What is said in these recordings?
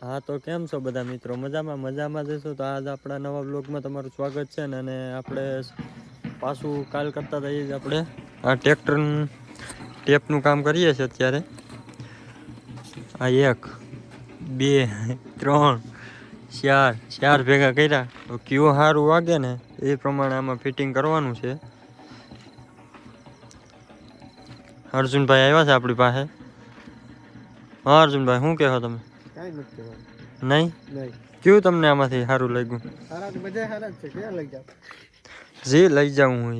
હા તો કેમ છો બધા મિત્રો? મજામાં જશો તો આજ આપણા નવા બ્લોગમાં તમારું સ્વાગત છે ને. અને આપણે પાછું કાલ કરતા રહીએ આપણે આ ટેપનું કામ કરીએ છીએ અત્યારે. આ 1 2 3 4 ભેગા કર્યા તો કયું સારું વાગે ને એ પ્રમાણે આમાં ફિટિંગ કરવાનું છે. અર્જુનભાઈ આવ્યા છે આપણી પાસે. હા અર્જુનભાઈ, શું કહો તમે? કાઈ નથી કહેવાનું. નહીં કયું તમને આમાંથી સારું લાગ્યું? બધા સારા છે, ક્યાં લઈ જાવ? જે લઈ જાઉં હું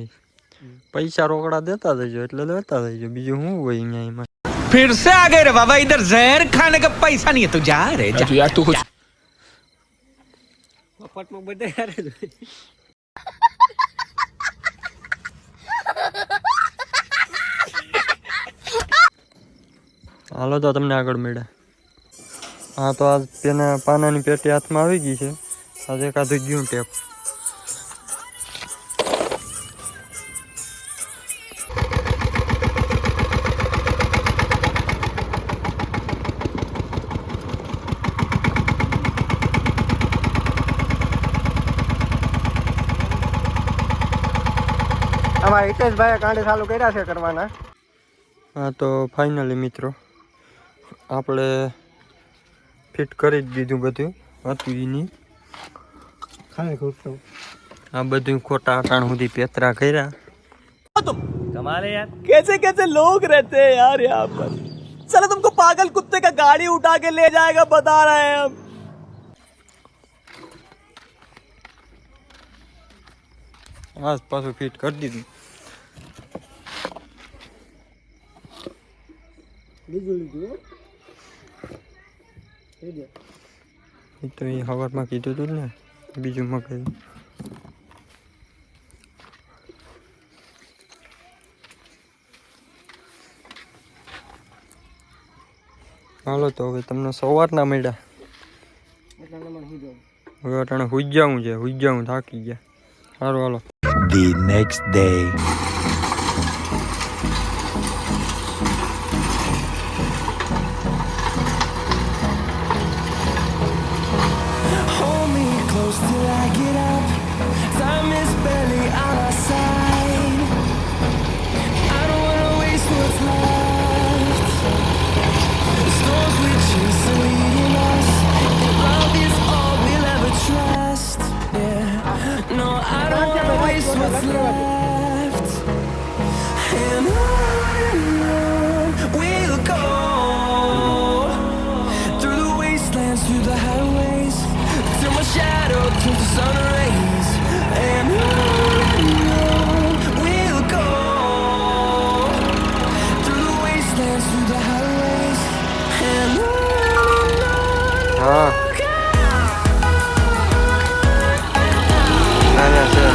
પૈસા રોકડા દેતા જજો એટલે લેતા જજો, બીજું શું હોય અહીંયા એમાં. फिर से आ गए रे बाबा, इधर जहर खाने का पैसा नहीं है तो जा रे जा यार तू कुछ મફતમાં બધા સારા જ હોય. હાલો તો તમને આગળ મળ્યા. હા તો આ તેના પાનાની પેટી હાથમાં આવી ગઈ છે. આજે કાધું ગયું ટેપ. આમાં હિતેશભાઈએ કાંડે ચાલુ કર્યા છે કરવાના. હા તો ફાઇનલી મિત્રો આપણે ફિટ કરી જ દીધું બધું હતું એની. ખાય ખોટો આ બધું ખોટા આટાણ સુધી પેતરા કર્યા. कमाल है यार, कैसे कैसे लोग रहते हैं यार यहाँ पर। चलो तुमको पागल कुत्ते का गाड़ी उठा के ले जाएगा, बता रहे हैं हम। આજ પાછું ફિટ કરી દીધું. લીધું એ તો એ સવારમાં કીધું હતું ને, બીજું મકાઈ. હાલો તો હવે તમને સવારના મળ્યા. હવે અટાણે હુઈ જાઉં થાકી ગયા. સારું હાલો. The next day. Hold me close till I get up. Time is barely on our side. I don't wanna waste what's left. The storms we chase are leading us. Love is all we'll ever trust. Yeah. No, I don't wanna waste what's left. And on we'll go. Through the wastelands, through the highways, till my shadow turns to sun rays. And on we'll go. Through the wastelands, through the highways, and on. હા ના છે.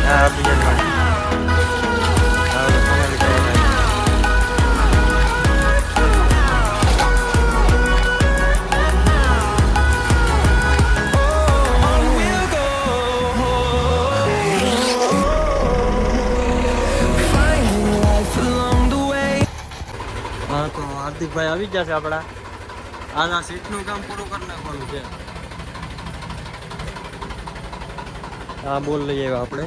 હા બીજા On we'll go. Finding life along the way. હા તો હાર્દિકભાઈ આવી ગયા છે આપણા. આના સીટનું કામ પૂરું કરી નાખવાનું છે. હા બોલ લઈ આવ્યા આપણે.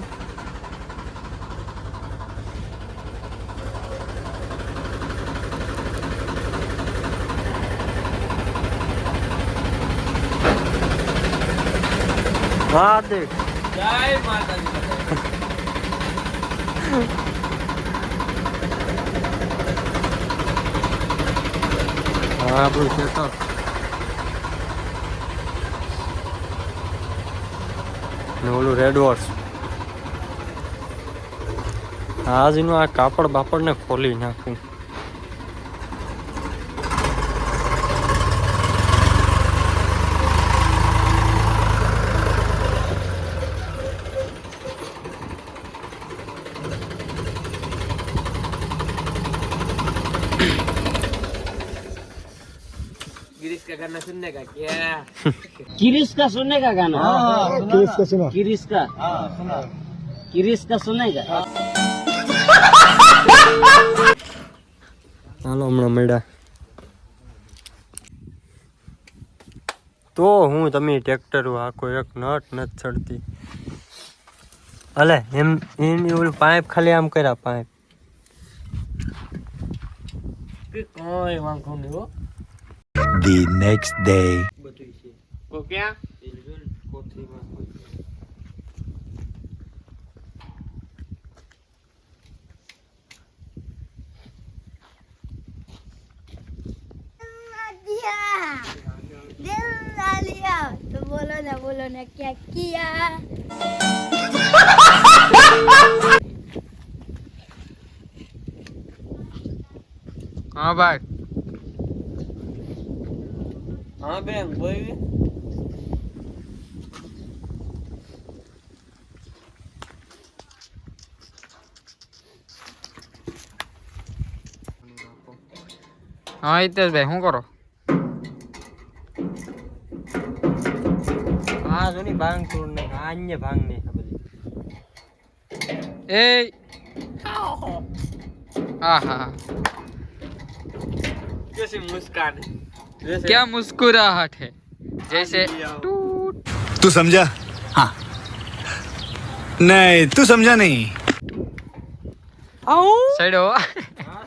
હા હાર્દિક. जय माता दी। હા આપણું સેટઅપ. ને ઓલું રેડ વોર્સ. આજનું આ કાપડ બાપડને ખોલી નાખું. गिरीश का गाना सुनने का क्या? किरिस का सुनने का गाना કેસ કે સુના किरिस का किरिस का सुनेगा। મળ્યા. તો હું તમે ટ્રેક્ટર આખો એક નટ નથી ચડતી. અલે એમ ઓલું પાઇપ ખાલી આમ કર્યા પાઇપ. કોઈ વાંધો નહીં હો. The next day. કો ક્યાં दिल ना लिया तो बोलो ना क्या किया. હા ભાઈ. હા બેન બોલ. હા હિતેશભાઈ શું કરો? આ જોની ભાંગ તોડ ને આ અન્ય ભાંગ ને આ બધી. એ આહા कैसी मुस्कान है, क्या मुस्कुराहट है जैसे तू समझा? हाँ. नहीं तू समझा नहीं. સાઈડો આ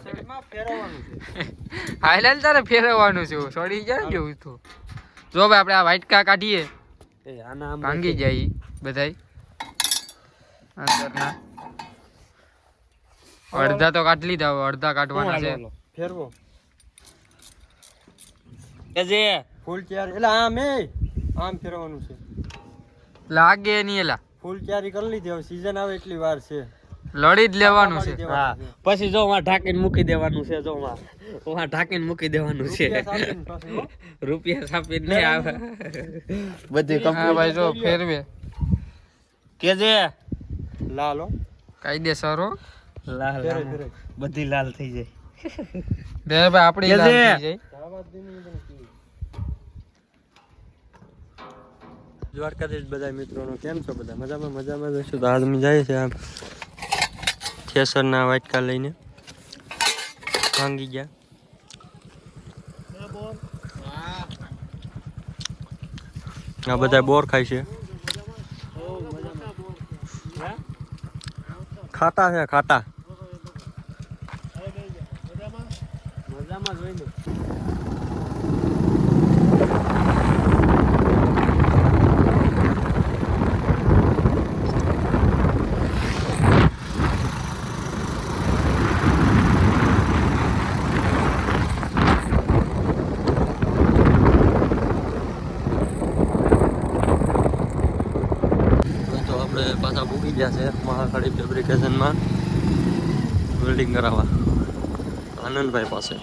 સાઈડમાં ફેરવવાનું છે. હાઈલાઈટ તારે ફેરવવાનું છે. સોડી જાય જેવું તો જો ભાઈ આપણે આ વ્હાઈટ કા કાઢીએ એ આના આમ ભાંગી જાય બધાય અંદરના. અડધા તો કાઢી લીધા, હવે અડધા કાઢવાના છે. ફેરવો કે જે ફૂલ તૈયાર એટલે આમ ફેરવવાનું છે. લાગે નહીં એલા ફૂલ તૈયારી કરી લીધી. હવે સીઝન આવે એટલી વાર છે. લડી જ લેવાનું છે. હા પછી જો માં ઢાંકીને મૂકી દેવાનું છે. જો માં ઢાંકીને મૂકી દેવાનું છે. રૂપિયા છાપીને નહીં આવે બધી કંપની. ભાઈ જો ફેરવે કે જે લાલો કાયદેસર હો. લાલ ફેરવે. બધી લાલ થઈ જાય. બે ભાઈ આપણી લાલ થઈ જાય. દ્વારકાધીશ બધા મિત્રોનો કેમ છો? બધા મજામાં જશો તો આજ અમે જઈએ છે આમ થેસરના વાટકા લઈને. ભાંગી ગયા. આ બધા બોર ખાય છે. ખાટા છે ખાટા. મજામાં જોઈને પાછા ભૂકી ગયા છે મહાકાળી ફેબ્રિકેશનમાં વેલ્ડિંગ કરાવવા આનંદભાઈ પાસે.